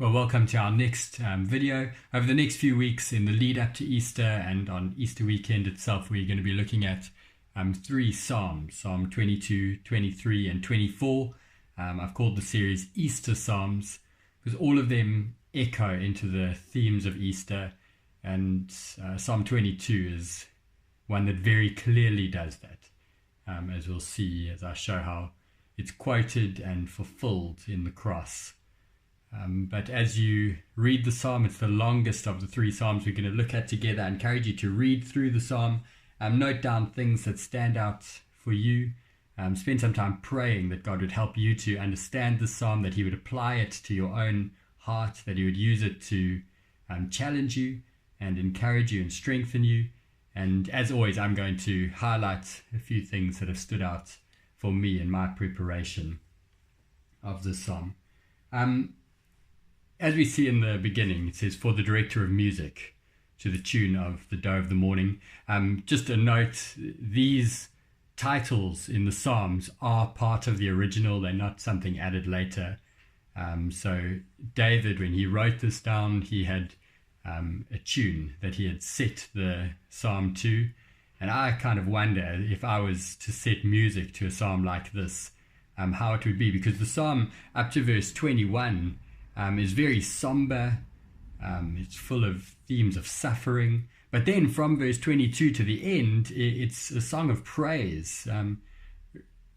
Well, welcome to our next video. Over the next few weeks in the lead up to Easter and on Easter weekend itself, we're going to be looking at three Psalms, Psalm 22, 23 and 24. I've called the series Easter Psalms because all of them echo into the themes of Easter, and Psalm 22 is one that very clearly does that, as we'll see as I show how it's quoted and fulfilled in the cross. But as you read the psalm, it's the longest of the three psalms we're going to look at together. I encourage you to read through the psalm, note down things that stand out for you, spend some time praying that God would help you to understand the psalm, that he would apply it to your own heart, that he would use it to challenge you and encourage you and strengthen you. And as always, I'm going to highlight a few things that have stood out for me in my preparation of this psalm. As we see in the beginning, it says, for the director of music, to the tune of the Doe of the Morning. Just a note, these titles in the Psalms are part of the original. They're not something added later. So David, when he wrote this down, he had a tune that he had set the psalm to. And I kind of wonder if I was to set music to a psalm like this, how it would be. Because the psalm up to verse 21 is very somber. It's full of themes of suffering. But then from verse 22 to the end, it's a song of praise,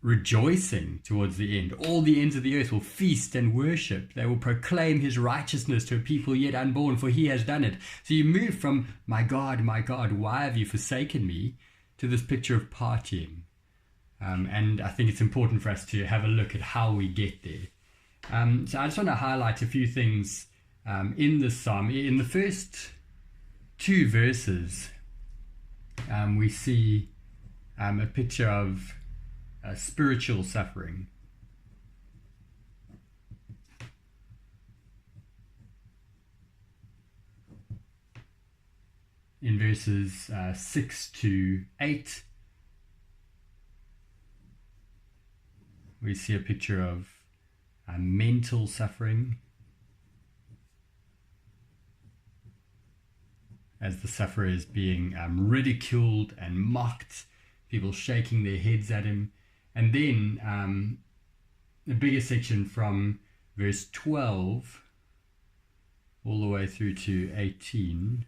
rejoicing towards the end. All the ends of the earth will feast and worship. They will proclaim his righteousness to a people yet unborn, for he has done it. So you move from, my God, why have you forsaken me, to this picture of partying. And I think it's important for us to have a look at how we get there. So I just want to highlight a few things in this psalm. In the first two verses, we see a picture of spiritual suffering. In verses 6 to 8, we see a picture of mental suffering, as the sufferer is being ridiculed and mocked, people shaking their heads at him. And then the bigger section from verse 12 all the way through to 18,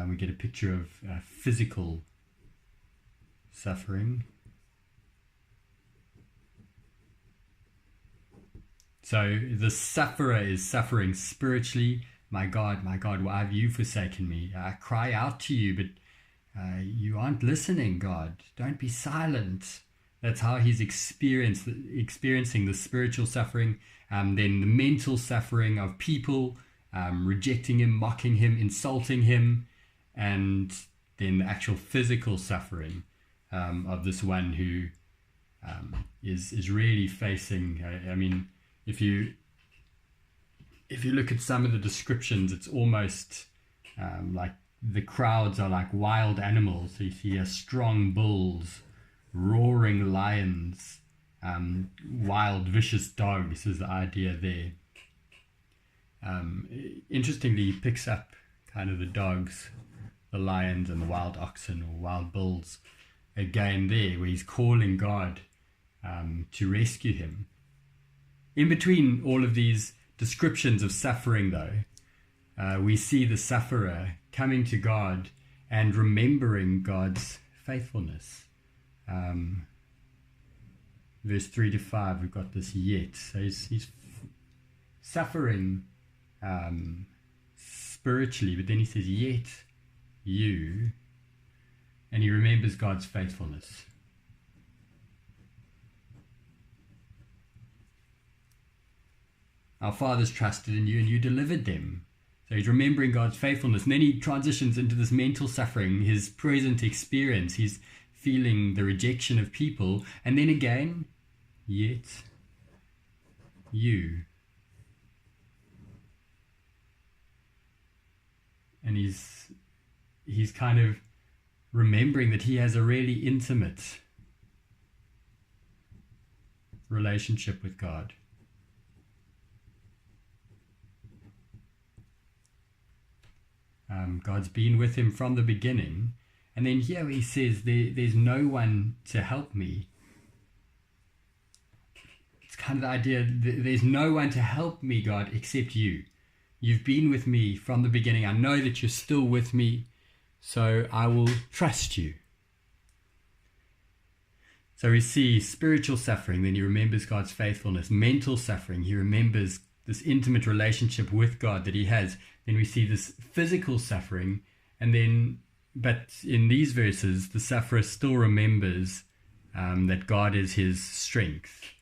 we get a picture of physical suffering. So the sufferer is suffering spiritually. My God, why have you forsaken me? I cry out to you, but you aren't listening, God. Don't be silent. That's how he's experiencing the spiritual suffering. Then the mental suffering of people rejecting him, mocking him, insulting him. And then the actual physical suffering of this one who is really facing, if you look at some of the descriptions, it's almost like the crowds are like wild animals. So you see strong bulls, roaring lions, wild vicious dogs is the idea there. Interestingly, he picks up kind of the dogs, the lions and the wild oxen or wild bulls again there, where he's calling God to rescue him. In between all of these descriptions of suffering, though, we see the sufferer coming to God and remembering God's faithfulness. Verse 3 to 5, we've got this yet. So he's suffering spiritually, but then he says, yet you, and he remembers God's faithfulness. Our fathers trusted in you and you delivered them. So he's remembering God's faithfulness. And then he transitions into this mental suffering, his present experience. He's feeling the rejection of people. And then again, yet you. And he's kind of remembering that he has a really intimate relationship with God. God's been with him from the beginning. And then here he says, there's no one to help me. It's kind of the idea, there's no one to help me, God, except you. You've been with me from the beginning. I know that you're still with me, so I will trust you. So we see spiritual suffering, then he remembers God's faithfulness. Mental suffering, he remembers this intimate relationship with God that he has. Then we see this physical suffering, and then, but in these verses, the sufferer still remembers that God is his strength.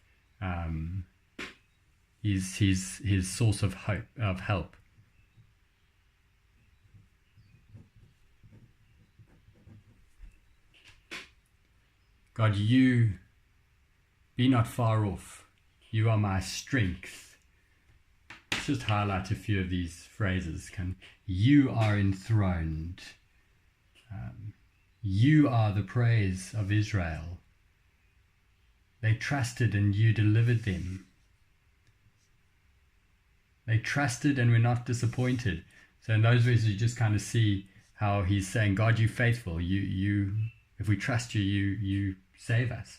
His source of hope, of help. God, you be not far off. You are my strength. Let's just highlight a few of these phrases. You are enthroned. You are the praise of Israel. They trusted and you delivered them. They trusted and were not disappointed. So in those verses, you just kind of see how he's saying, God, you're faithful. You, if we trust you, you save us.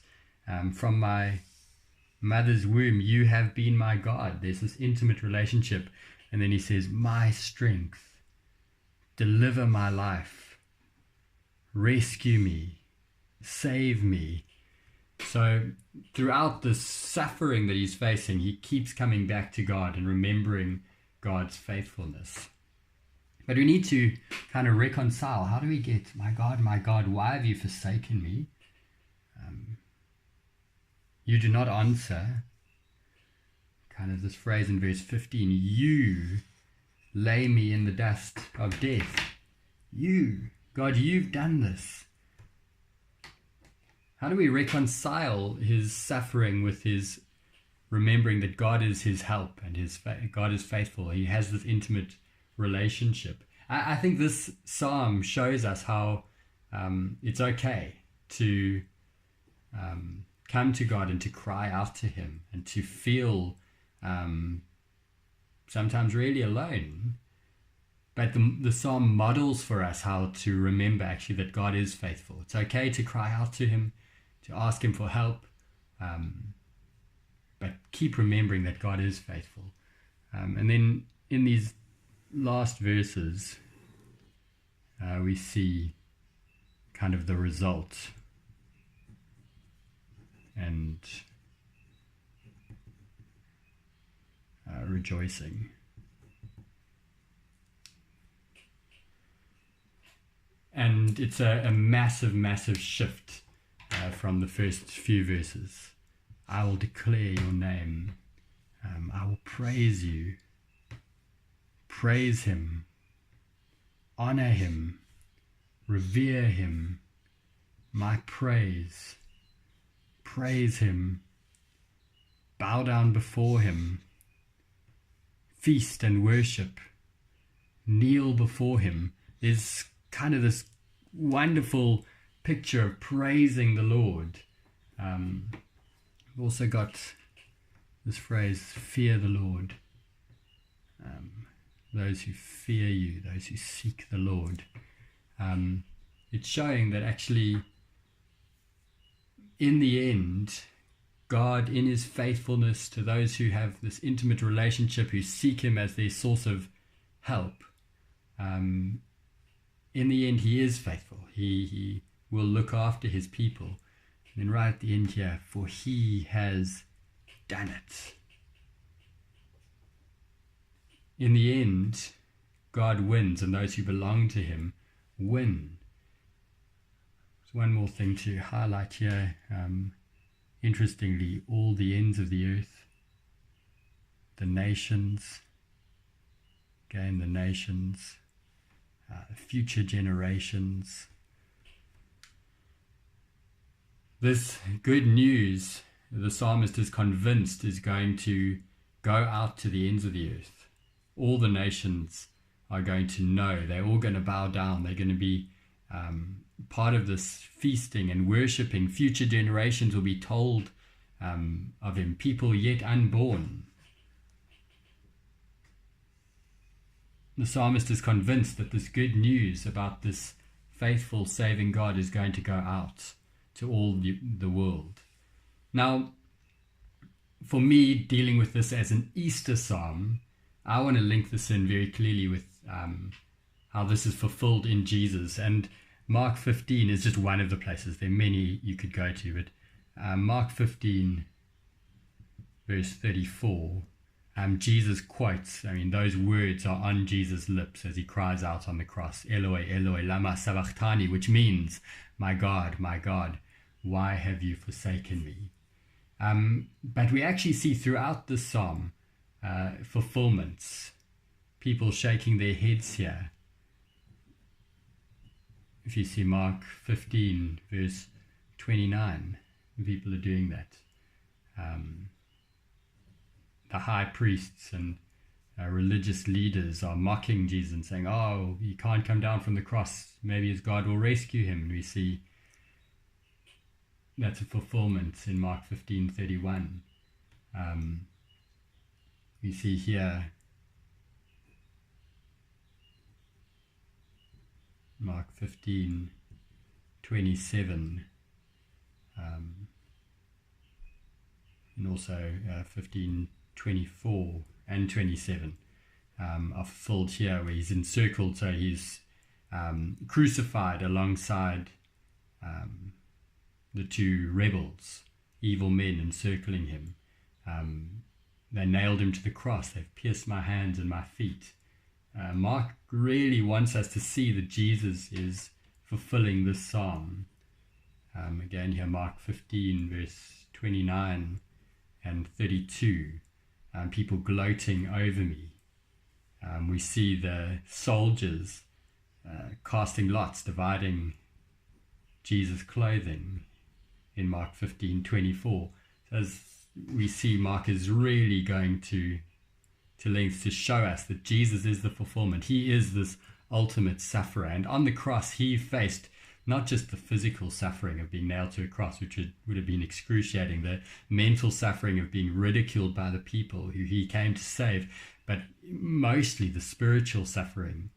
From my mother's womb, you have been my God. There's this intimate relationship. And then he says, my strength, deliver my life, rescue me, save me. So throughout the suffering that he's facing, he keeps coming back to God and remembering God's faithfulness. But we need to kind of reconcile. How do we get, my God, why have you forsaken me? You do not answer. Kind of this phrase in verse 15, you lay me in the dust of death. You, God, you've done this. How do we reconcile his suffering with his remembering that God is his help and God is faithful? He has this intimate relationship. I think this psalm shows us how it's okay to come to God and to cry out to him and to feel sometimes really alone. But the psalm models for us how to remember actually that God is faithful. It's okay to cry out to him, to ask him for help, but keep remembering that God is faithful. And then in these last verses, we see kind of the result and rejoicing. And it's a massive, massive shift from the first few verses. I will declare your name. I will praise you. Praise him. Honor him. Revere him. My praise. Praise him. Bow down before him. Feast and worship. Kneel before him. There's kind of this wonderful picture of praising the Lord. We've also got this phrase, fear the Lord. Those who fear you, those who seek the Lord. It's showing that actually, in the end, God, in his faithfulness to those who have this intimate relationship, who seek him as their source of help, in the end, he is faithful. He will look after his people. And then right at the end here, for he has done it. In the end, God wins, and those who belong to him win. There's one more thing to highlight here. Interestingly, all the ends of the earth, the nations, again the nations, future generations. This good news, the psalmist is convinced, is going to go out to the ends of the earth. All the nations are going to know. They're all going to bow down. They're going to be part of this feasting and worshipping. Future generations will be told of him, people yet unborn. the psalmist is convinced that this good news about this faithful, saving God is going to go out to all the world. Now, for me, dealing with this as an Easter psalm, I want to link this in very clearly with how this is fulfilled in Jesus. And Mark 15 is just one of the places. There are many you could go to, but Mark 15, verse 34, Jesus quotes, those words are on Jesus' lips as he cries out on the cross, Eloi, Eloi, lama sabachthani, which means, my God, why have you forsaken me? But we actually see throughout this psalm fulfillments, people shaking their heads here. If you see Mark 15, verse 29, people are doing that. The high priests and religious leaders are mocking Jesus and saying, oh, he can't come down from the cross. Maybe his God will rescue him. And we see that's a fulfillment in Mark 15:31. We see here Mark 15:27, and also 15:24 and 27 are fulfilled here, where he's encircled, so he's crucified alongside the two rebels, evil men encircling him. They nailed him to the cross. They've pierced my hands and my feet. Mark really wants us to see that Jesus is fulfilling this psalm. Again here, Mark 15, verse 29 and 32. People gloating over me. We see the soldiers casting lots, dividing Jesus' clothing in Mark 15:24. As we see, Mark is really going to lengths to show us that Jesus is the fulfillment. He is this ultimate sufferer. And on the cross, he faced not just the physical suffering of being nailed to a cross, which would have been excruciating, the mental suffering of being ridiculed by the people who he came to save, but mostly the spiritual suffering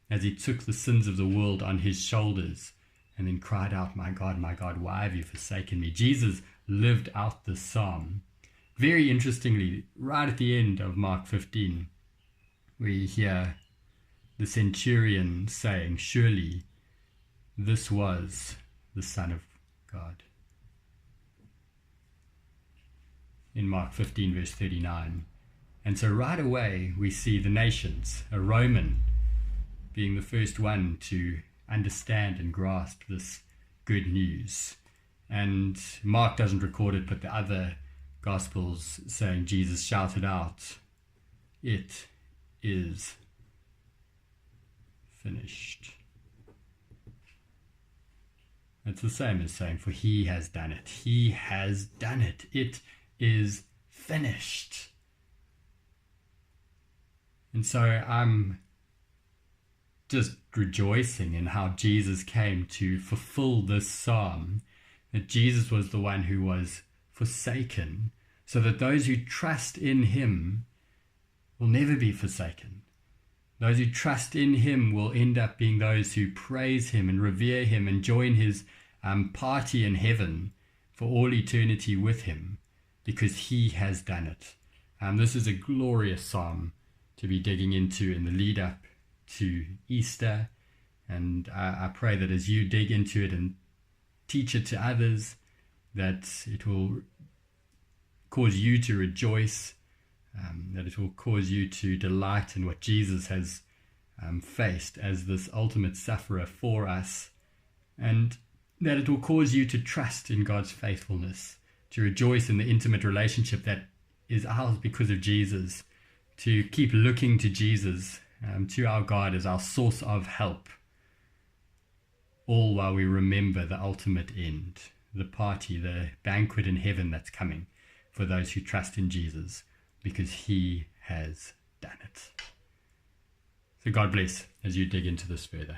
as he took the sins of the world on his shoulders and then cried out, my God, why have you forsaken me? Jesus lived out this psalm. Very interestingly, right at the end of Mark 15, we hear the centurion saying, surely this was the Son of God. In Mark 15, verse 39. And so right away we see the nations, a Roman being the first one to understand and grasp this good news. And Mark doesn't record it, but the other Gospels saying Jesus shouted out, it is finished. It's the same as saying, for he has done it. He has done it. It is finished. And so I'm just rejoicing in how Jesus came to fulfill this psalm, that Jesus was the one who was forsaken, so that those who trust in him will never be forsaken. Those who trust in him will end up being those who praise him and revere him and join his party in heaven for all eternity with him, because he has done it. This is a glorious psalm to be digging into in the lead up to Easter, and I pray that as you dig into it and teach it to others, that it will cause you to rejoice, that it will cause you to delight in what Jesus has faced as this ultimate sufferer for us, and that it will cause you to trust in God's faithfulness, to rejoice in the intimate relationship that is ours because of Jesus, to keep looking to Jesus, to our God as our source of help, all while we remember the ultimate end, the party, the banquet in heaven that's coming for those who trust in Jesus, because he has done it. So God bless as you dig into this further.